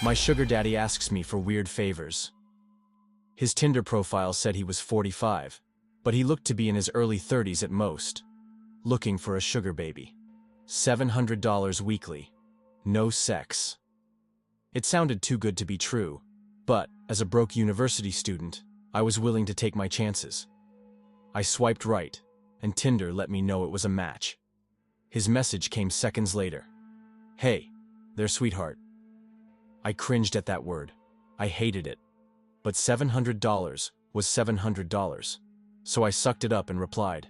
My sugar daddy asks me for weird favors. His Tinder profile said he was 45, but he looked to be in his early 30s at most. Looking for a sugar baby. $700 weekly. No sex. It sounded too good to be true, but as a broke university student, I was willing to take my chances. I swiped right, and Tinder let me know it was a match. His message came seconds later. Hey, there, sweetheart. I cringed at that word. I hated it. But $700 was $700, so I sucked it up and replied,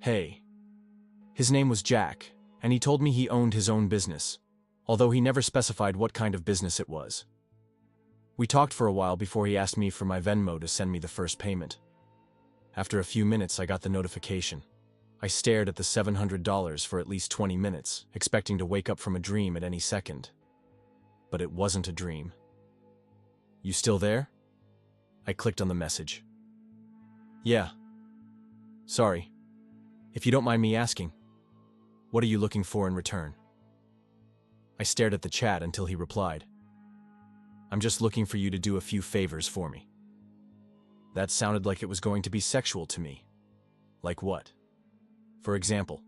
hey. His name was Jack, and he told me he owned his own business, although he never specified what kind of business it was. We talked for a while before he asked me for my Venmo to send me the first payment. After a few minutes, I got the notification. I stared at the $700 for at least 20 minutes, expecting to wake up from a dream at any second. But it wasn't a dream. You still there? I clicked on the message. Yeah. Sorry. If you don't mind me asking, what are you looking for in return? I stared at the chat until he replied. I'm just looking for you to do a few favors for me. That sounded like it was going to be sexual to me. Like what? For example,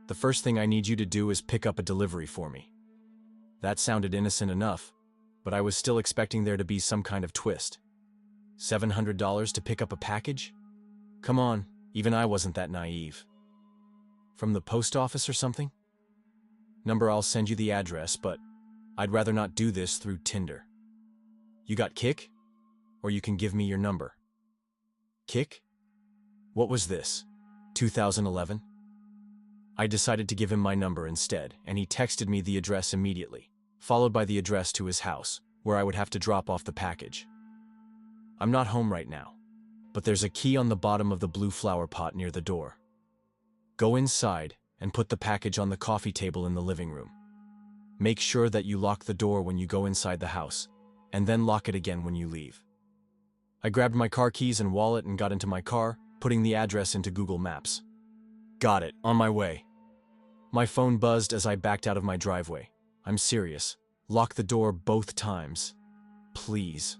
the first thing I need you to do is pick up a delivery for me. That sounded innocent enough, but I was still expecting there to be some kind of twist. $700 to pick up a package? Come on, even I wasn't that naive. From the post office or something? Number, I'll send you the address, but I'd rather not do this through Tinder. You got Kik? Or you can give me your number. Kik? What was this? 2011? I decided to give him my number instead, and he texted me the address immediately, followed by the address to his house, where I would have to drop off the package. I'm not home right now, but there's a key on the bottom of the blue flower pot near the door. Go inside and put the package on the coffee table in the living room. Make sure that you lock the door when you go inside the house, and then lock it again when you leave. I grabbed my car keys and wallet and got into my car, putting the address into Google Maps. Got it, on my way. My phone buzzed as I backed out of my driveway. I'm serious. Lock the door both times. Please.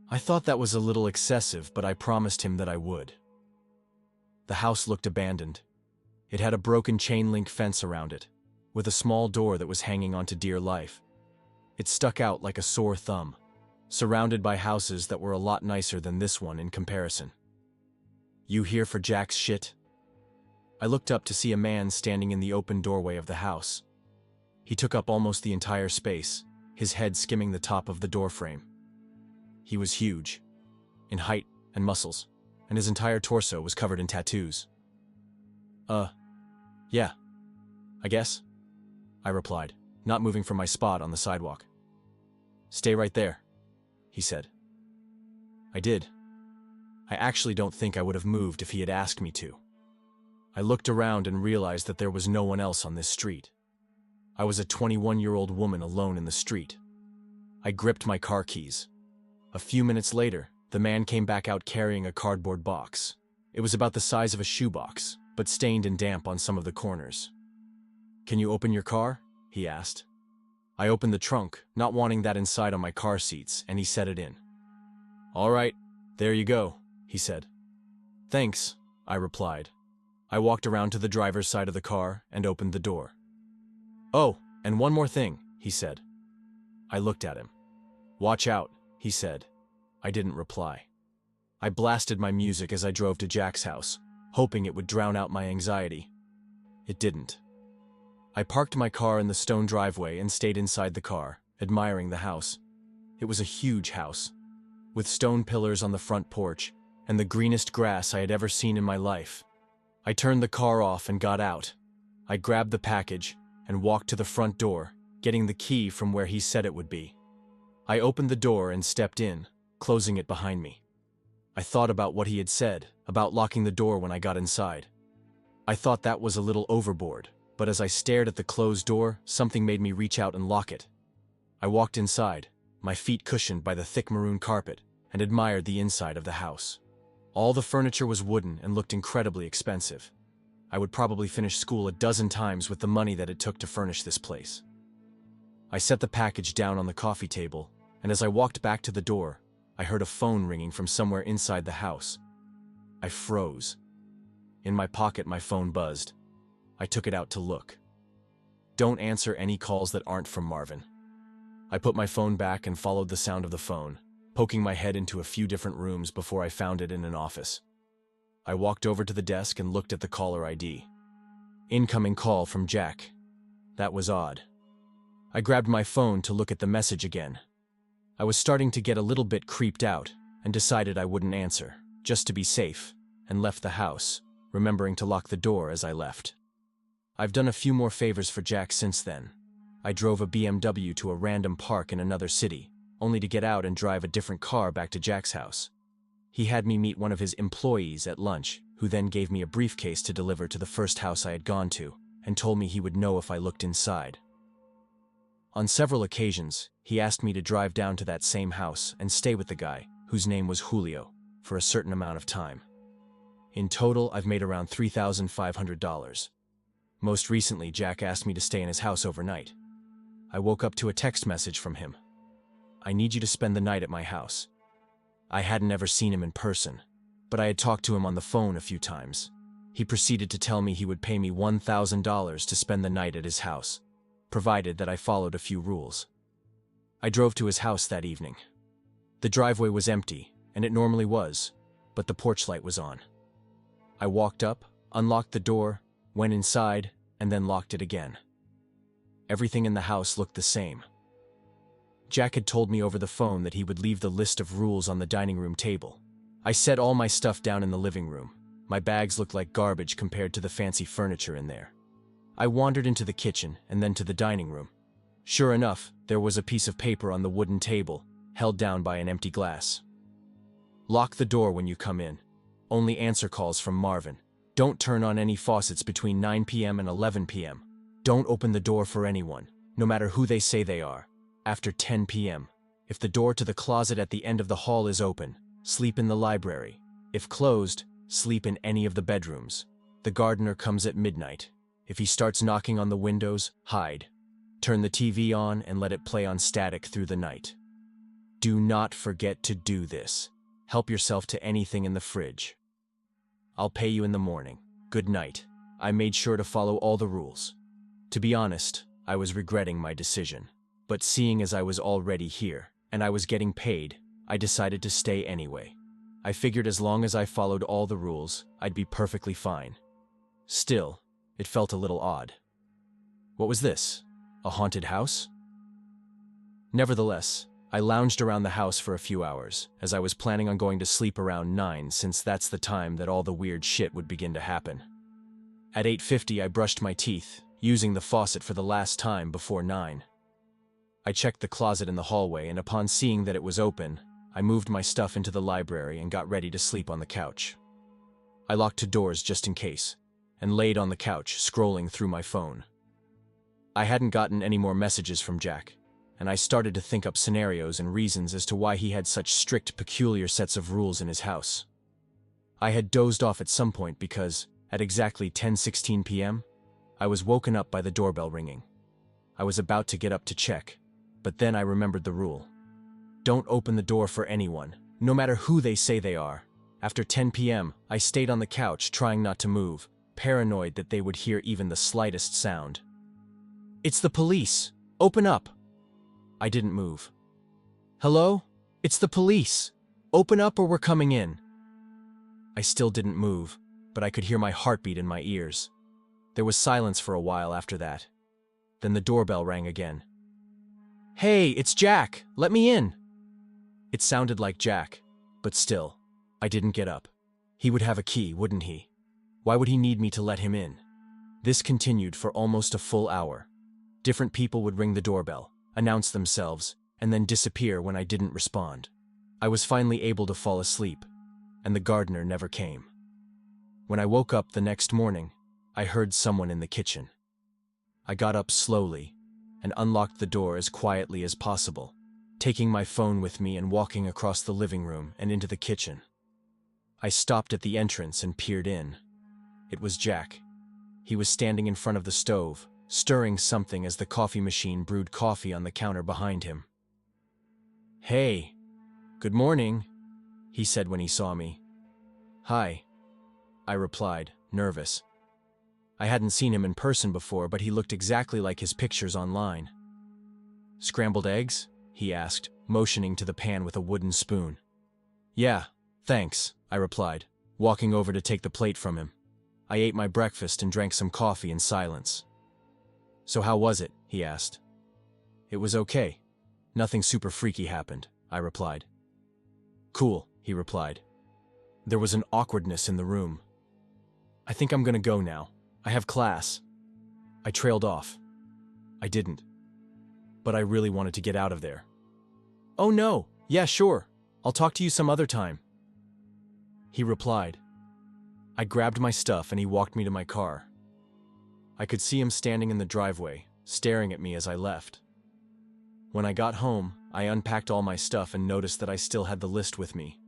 I thought that was a little excessive, but I promised him that I would. The house looked abandoned. It had a broken chain-link fence around it, with a small door that was hanging onto dear life. It stuck out like a sore thumb, surrounded by houses that were a lot nicer than this one in comparison. You here for Jack's shit? I looked up to see a man standing in the open doorway of the house. He took up almost the entire space, his head skimming the top of the doorframe. He was huge, in height and muscles, and his entire torso was covered in tattoos. Yeah, I guess, I replied, not moving from my spot on the sidewalk. Stay right there, he said. I did. I actually don't think I would have moved if he had asked me to. I looked around and realized that there was no one else on this street. I was a 21-year-old woman alone in the street. I gripped my car keys. A few minutes later, the man came back out carrying a cardboard box. It was about the size of a shoebox, but stained and damp on some of the corners. Can you open your car? He asked. I opened the trunk, not wanting that inside on my car seats, and he set it in. All right, there you go, he said. Thanks, I replied. I walked around to the driver's side of the car and opened the door. Oh, and one more thing, he said. I looked at him. Watch out, he said. I didn't reply. I blasted my music as I drove to Jack's house, hoping it would drown out my anxiety. It didn't. I parked my car in the stone driveway and stayed inside the car, admiring the house. It was a huge house, with stone pillars on the front porch and the greenest grass I had ever seen in my life. I turned the car off and got out. I grabbed the package and walked to the front door, getting the key from where he said it would be. I opened the door and stepped in, closing it behind me. I thought about what he had said, about locking the door when I got inside. I thought that was a little overboard, but as I stared at the closed door, something made me reach out and lock it. I walked inside, my feet cushioned by the thick maroon carpet, and admired the inside of the house. All the furniture was wooden and looked incredibly expensive. I would probably finish school a dozen times with the money that it took to furnish this place. I set the package down on the coffee table, and as I walked back to the door, I heard a phone ringing from somewhere inside the house. I froze. In my pocket, my phone buzzed. I took it out to look. Don't answer any calls that aren't from Marvin. I put my phone back and followed the sound of the phone, poking my head into a few different rooms before I found it in an office. I walked over to the desk and looked at the caller ID. Incoming call from Jack. That was odd. I grabbed my phone to look at the message again. I was starting to get a little bit creeped out and decided I wouldn't answer, just to be safe, and left the house, remembering to lock the door as I left. I've done a few more favors for Jack since then. I drove a BMW to a random park in another city, only to get out and drive a different car back to Jack's house. He had me meet one of his employees at lunch, who then gave me a briefcase to deliver to the first house I had gone to, and told me he would know if I looked inside. On several occasions, he asked me to drive down to that same house and stay with the guy, whose name was Julio, for a certain amount of time. In total, I've made around $3,500. Most recently, Jack asked me to stay in his house overnight. I woke up to a text message from him. I need you to spend the night at my house. I hadn't ever seen him in person, but I had talked to him on the phone a few times. He proceeded to tell me he would pay me $1,000 to spend the night at his house, provided that I followed a few rules. I drove to his house that evening. The driveway was empty, and it normally was, but the porch light was on. I walked up, unlocked the door, went inside, and then locked it again. Everything in the house looked the same. Jack had told me over the phone that he would leave the list of rules on the dining room table. I set all my stuff down in the living room. My bags looked like garbage compared to the fancy furniture in there. I wandered into the kitchen and then to the dining room. Sure enough, there was a piece of paper on the wooden table, held down by an empty glass. Lock the door when you come in. Only answer calls from Marvin. Don't turn on any faucets between 9 p.m. and 11 p.m. Don't open the door for anyone, no matter who they say they are, after 10 p.m. If the door to the closet at the end of the hall is open, sleep in the library. If closed, sleep in any of the bedrooms. The gardener comes at midnight. If he starts knocking on the windows, hide. Turn the TV on and let it play on static through the night. Do not forget to do this. Help yourself to anything in the fridge. I'll pay you in the morning. Good night. I made sure to follow all the rules. To be honest, I was regretting my decision. But seeing as I was already here, and I was getting paid, I decided to stay anyway. I figured as long as I followed all the rules, I'd be perfectly fine. Still, it felt a little odd. What was this? A haunted house? Nevertheless, I lounged around the house for a few hours, as I was planning on going to sleep around 9 since that's the time that all the weird shit would begin to happen. At 8:50 I brushed my teeth, using the faucet for the last time before 9. I checked the closet in the hallway, and upon seeing that it was open, I moved my stuff into the library and got ready to sleep on the couch. I locked the doors just in case, and laid on the couch, scrolling through my phone. I hadn't gotten any more messages from Jack, and I started to think up scenarios and reasons as to why he had such strict, peculiar sets of rules in his house. I had dozed off at some point because, at exactly 10:16 p.m., I was woken up by the doorbell ringing. I was about to get up to check, but then I remembered the rule. Don't open the door for anyone, no matter who they say they are. After 10 p.m., I stayed on the couch trying not to move, paranoid that they would hear even the slightest sound. It's the police! Open up! I didn't move. Hello? It's the police! Open up or we're coming in. I still didn't move, but I could hear my heartbeat in my ears. There was silence for a while after that. Then the doorbell rang again. Hey, it's Jack! Let me in! It sounded like Jack, but still, I didn't get up. He would have a key, wouldn't he? Why would he need me to let him in? This continued for almost a full hour. Different people would ring the doorbell, announce themselves, and then disappear when I didn't respond. I was finally able to fall asleep, and the gardener never came. When I woke up the next morning, I heard someone in the kitchen. I got up slowly and unlocked the door as quietly as possible, taking my phone with me and walking across the living room and into the kitchen. I stopped at the entrance and peered in. It was Jack. He was standing in front of the stove, stirring something as the coffee machine brewed coffee on the counter behind him. "Hey, good morning," he said when he saw me. "Hi," I replied, nervous. I hadn't seen him in person before, but he looked exactly like his pictures online. "Scrambled eggs?" he asked, motioning to the pan with a wooden spoon. "Yeah, thanks," I replied, walking over to take the plate from him. I ate my breakfast and drank some coffee in silence. "So how was it?" he asked. "It was okay. Nothing super freaky happened," I replied. "Cool," he replied. There was an awkwardness in the room. "I think I'm gonna go now. I have class." I trailed off. I didn't. But I really wanted to get out of there. "Oh no, yeah, sure. I'll talk to you some other time," he replied. I grabbed my stuff and he walked me to my car. I could see him standing in the driveway, staring at me as I left. When I got home, I unpacked all my stuff and noticed that I still had the list with me.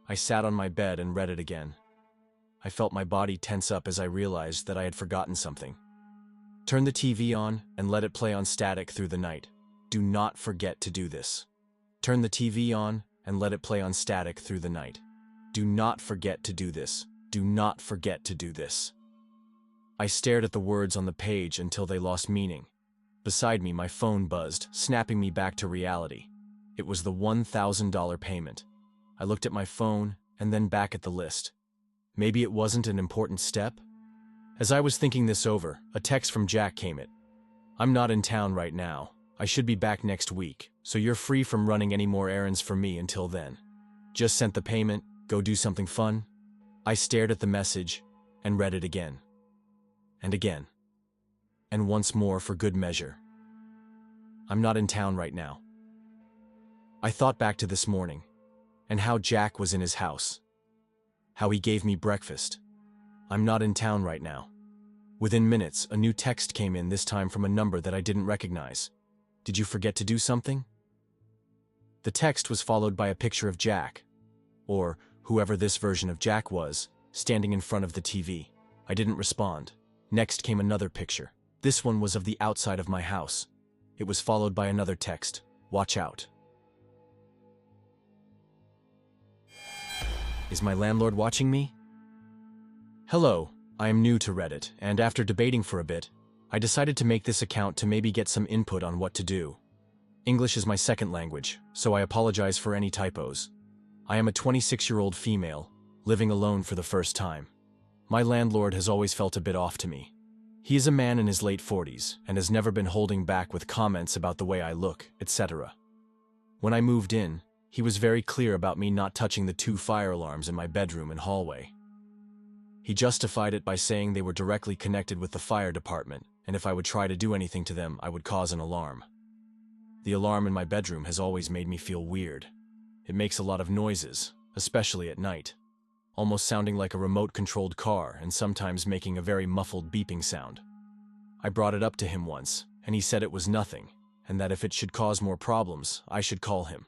I sat on my bed and read it again. I felt my body tense up as I realized that I had forgotten something. "Turn the TV on and let it play on static through the night. Do not forget to do this. Turn the TV on and let it play on static through the night. Do not forget to do this. Do not forget to do this." I stared at the words on the page until they lost meaning. Beside me, my phone buzzed, snapping me back to reality. It was the $1,000 payment. I looked at my phone and then back at the list. Maybe it wasn't an important step? As I was thinking this over, a text from Jack came in. "I'm not in town right now. I should be back next week, so you're free from running any more errands for me until then. Just sent the payment, go do something fun." I stared at the message and read it again. And again. And once more for good measure. "I'm not in town right now." I thought back to this morning, and how Jack was in his house. How he gave me breakfast. "I'm not in town right now." Within minutes, a new text came in, this time from a number that I didn't recognize. "Did you forget to do something?" The text was followed by a picture of Jack, or whoever this version of Jack was, standing in front of the TV. I didn't respond. Next came another picture. This one was of the outside of my house. It was followed by another text. "Watch out." Is my landlord watching me? Hello, I am new to Reddit, and after debating for a bit, I decided to make this account to maybe get some input on what to do. English is my second language, so I apologize for any typos. I am a 26-year-old female, living alone for the first time. My landlord has always felt a bit off to me. He is a man in his late 40s and has never been holding back with comments about the way I look, etc. When I moved in, he was very clear about me not touching the 2 fire alarms in my bedroom and hallway. He justified it by saying they were directly connected with the fire department, and if I would try to do anything to them, I would cause an alarm. The alarm in my bedroom has always made me feel weird. It makes a lot of noises, especially at night, almost sounding like a remote-controlled car and sometimes making a very muffled beeping sound. I brought it up to him once, and he said it was nothing, and that if it should cause more problems, I should call him.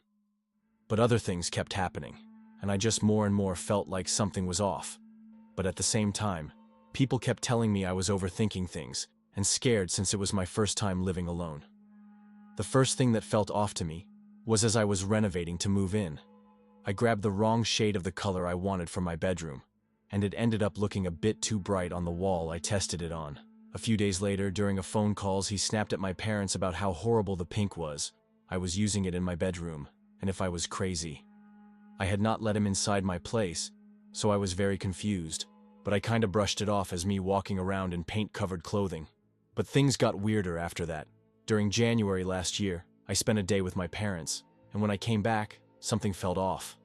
But other things kept happening, and I just more and more felt like something was off. But at the same time, people kept telling me I was overthinking things and scared since it was my first time living alone. The first thing that felt off to me was as I was renovating to move in. I grabbed the wrong shade of the color I wanted for my bedroom, and it ended up looking a bit too bright on the wall I tested it on. A few days later, during a phone call, he snapped at my parents about how horrible the pink was. I was using it in my bedroom, and if I was crazy. I had not let him inside my place, so I was very confused, but I kinda brushed it off as me walking around in paint-covered clothing. But things got weirder after that. During January last year, I spent a day with my parents, and when I came back, something felt off.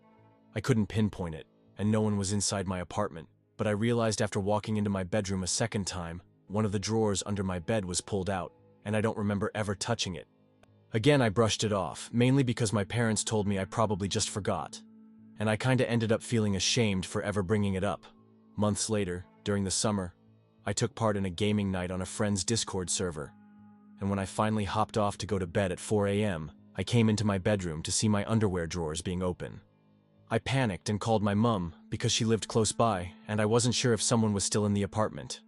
I couldn't pinpoint it, and no one was inside my apartment, but I realized after walking into my bedroom a second time, one of the drawers under my bed was pulled out, and I don't remember ever touching it. Again, I brushed it off, mainly because my parents told me I probably just forgot, and I kinda ended up feeling ashamed for ever bringing it up. Months later, during the summer, I took part in a gaming night on a friend's Discord server, and when I finally hopped off to go to bed at 4 a.m., I came into my bedroom to see my underwear drawers being open. I panicked and called my mum because she lived close by and I wasn't sure if someone was still in the apartment.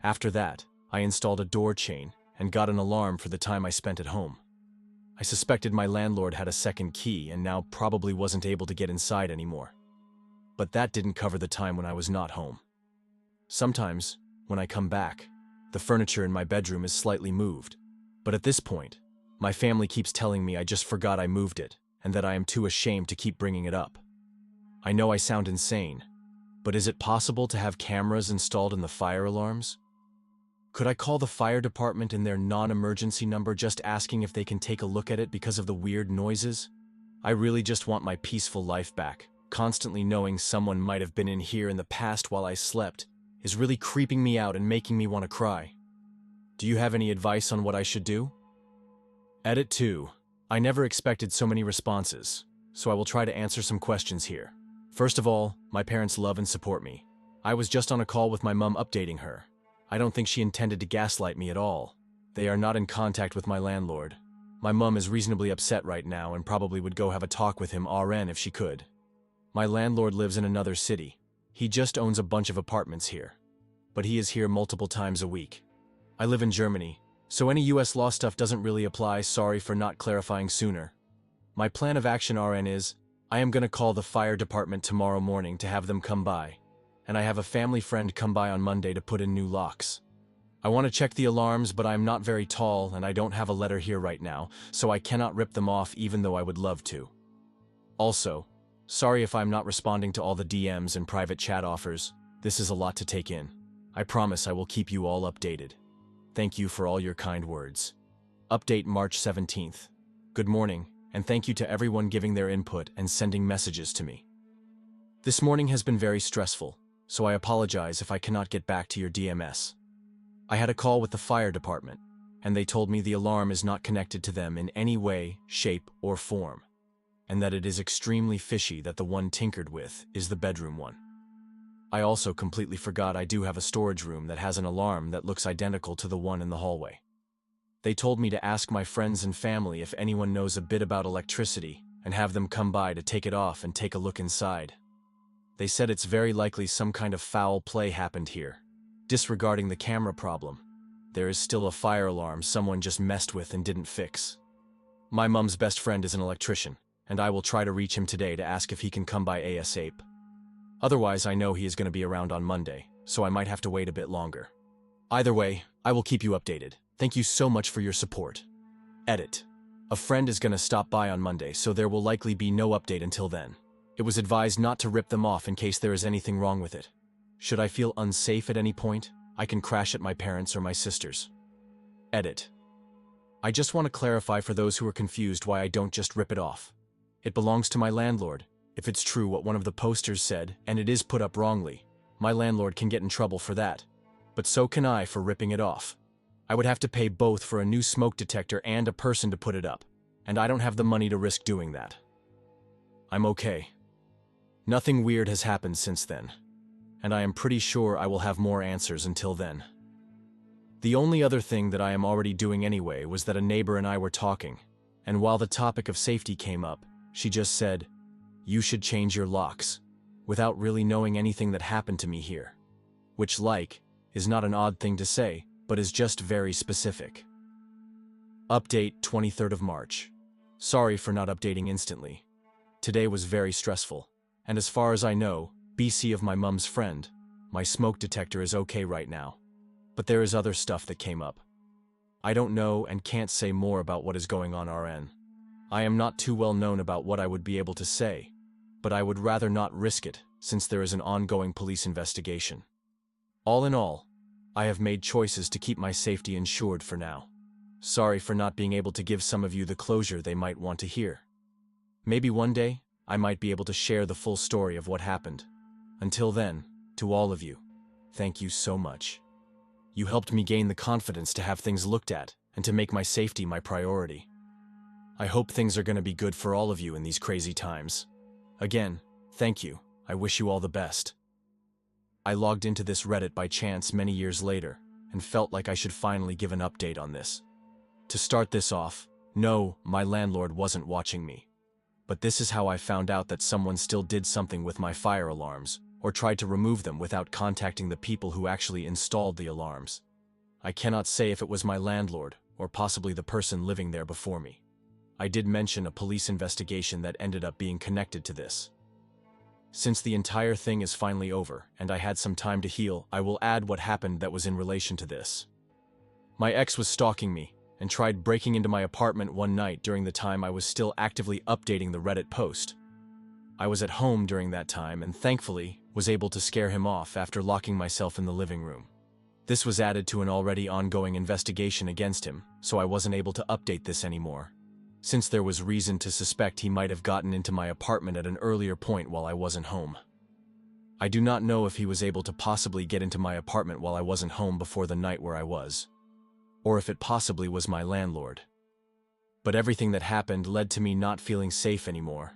After that, I installed a door chain and got an alarm for the time I spent at home. I suspected my landlord had a second key and now probably wasn't able to get inside anymore. But that didn't cover the time when I was not home. Sometimes, when I come back, the furniture in my bedroom is slightly moved. But at this point, my family keeps telling me I just forgot I moved it and that I am too ashamed to keep bringing it up. I know I sound insane, but is it possible to have cameras installed in the fire alarms? Could I call the fire department in their non-emergency number just asking if they can take a look at it because of the weird noises? I really just want my peaceful life back. Constantly knowing someone might have been in here in the past while I slept is really creeping me out and making me want to cry. Do you have any advice on what I should do? Edit 2. I never expected so many responses, so I will try to answer some questions here. First of all, my parents love and support me. I was just on a call with my mom updating her. I don't think she intended to gaslight me at all. They are not in contact with my landlord. My mom is reasonably upset right now and probably would go have a talk with him RN if she could. My landlord lives in another city. He just owns a bunch of apartments here. But he is here multiple times a week. I live in Germany, so any US law stuff doesn't really apply. Sorry for not clarifying sooner. My plan of action RN is, I am gonna call the fire department tomorrow morning to have them come by. And I have a family friend come by on Monday to put in new locks. I want to check the alarms, but I'm not very tall and I don't have a letter here right now, so I cannot rip them off even though I would love to. Also, sorry if I'm not responding to all the DMs and private chat offers. This is a lot to take in. I promise I will keep you all updated. Thank you for all your kind words. Update March 17th. Good morning, and thank you to everyone giving their input and sending messages to me. This morning has been very stressful, so I apologize if I cannot get back to your DMS. I had a call with the fire department, and they told me the alarm is not connected to them in any way, shape, or form, and that it is extremely fishy that the one tinkered with is the bedroom one. I also completely forgot I do have a storage room that has an alarm that looks identical to the one in the hallway. They told me to ask my friends and family if anyone knows a bit about electricity and have them come by to take it off and take a look inside. They said it's very likely some kind of foul play happened here. Disregarding the camera problem, there is still a fire alarm someone just messed with and didn't fix. My mom's best friend is an electrician, and I will try to reach him today to ask if he can come by ASAP. Otherwise, I know he is going to be around on Monday, so I might have to wait a bit longer. Either way, I will keep you updated. Thank you so much for your support. Edit. A friend is going to stop by on Monday, so there will likely be no update until then. It was advised not to rip them off in case there is anything wrong with it. Should I feel unsafe at any point, I can crash at my parents' or my sister's. Edit. I just want to clarify for those who are confused why I don't just rip it off. It belongs to my landlord. If it's true what one of the posters said, and it is put up wrongly, my landlord can get in trouble for that. But so can I for ripping it off. I would have to pay both for a new smoke detector and a person to put it up, and I don't have the money to risk doing that. I'm okay. Nothing weird has happened since then, and I am pretty sure I will have more answers until then. The only other thing that I am already doing anyway was that a neighbor and I were talking, and while the topic of safety came up, she just said, "You should change your locks," without really knowing anything that happened to me here. Which, is not an odd thing to say, but is just very specific. Update 23rd of March. Sorry for not updating instantly. Today was very stressful, and as far as I know, BC of my mom's friend, my smoke detector is okay right now. But there is other stuff that came up. I don't know and can't say more about what is going on RN. I am not too well known about what I would be able to say, but I would rather not risk it since there is an ongoing police investigation. All in all, I have made choices to keep my safety insured for now. Sorry for not being able to give some of you the closure they might want to hear. Maybe one day, I might be able to share the full story of what happened. Until then, to all of you, thank you so much. You helped me gain the confidence to have things looked at and to make my safety my priority. I hope things are going to be good for all of you in these crazy times. Again, thank you. I wish you all the best. I logged into this Reddit by chance many years later and felt like I should finally give an update on this. To start this off, no, my landlord wasn't watching me. But this is how I found out that someone still did something with my fire alarms or tried to remove them without contacting the people who actually installed the alarms. I cannot say if it was my landlord, or possibly the person living there before me. I did mention a police investigation that ended up being connected to this. Since the entire thing is finally over, and I had some time to heal, I will add what happened that was in relation to this. My ex was stalking me, and tried breaking into my apartment one night during the time I was still actively updating the Reddit post. I was at home during that time and thankfully was able to scare him off after locking myself in the living room. This was added to an already ongoing investigation against him, so I wasn't able to update this anymore, since there was reason to suspect he might have gotten into my apartment at an earlier point while I wasn't home. I do not know if he was able to possibly get into my apartment while I wasn't home before the night where I was, or if it possibly was my landlord. But everything that happened led to me not feeling safe anymore,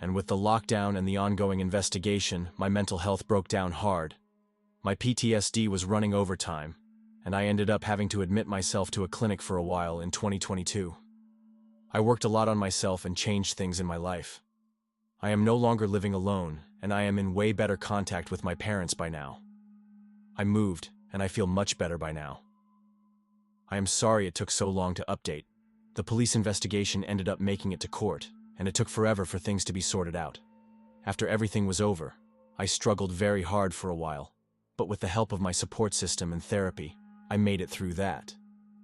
and with the lockdown and the ongoing investigation, my mental health broke down hard. My PTSD was running overtime, and I ended up having to admit myself to a clinic for a while in 2022. I worked a lot on myself and changed things in my life. I am no longer living alone, and I am in way better contact with my parents by now. I moved, and I feel much better by now. I am sorry it took so long to update. The police investigation ended up making it to court, and it took forever for things to be sorted out. After everything was over, I struggled very hard for a while, but with the help of my support system and therapy, I made it through that.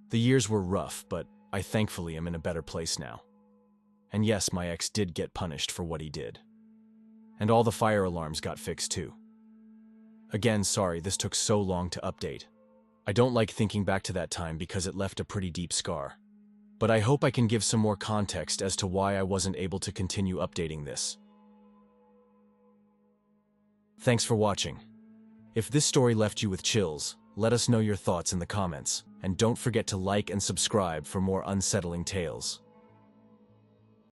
The years were rough, but I thankfully am in a better place now. And yes, my ex did get punished for what he did. And all the fire alarms got fixed too. Again, sorry this took so long to update. I don't like thinking back to that time because it left a pretty deep scar. But I hope I can give some more context as to why I wasn't able to continue updating this. Thanks for watching. If this story left you with chills, let us know your thoughts in the comments, and don't forget to like and subscribe for more unsettling tales.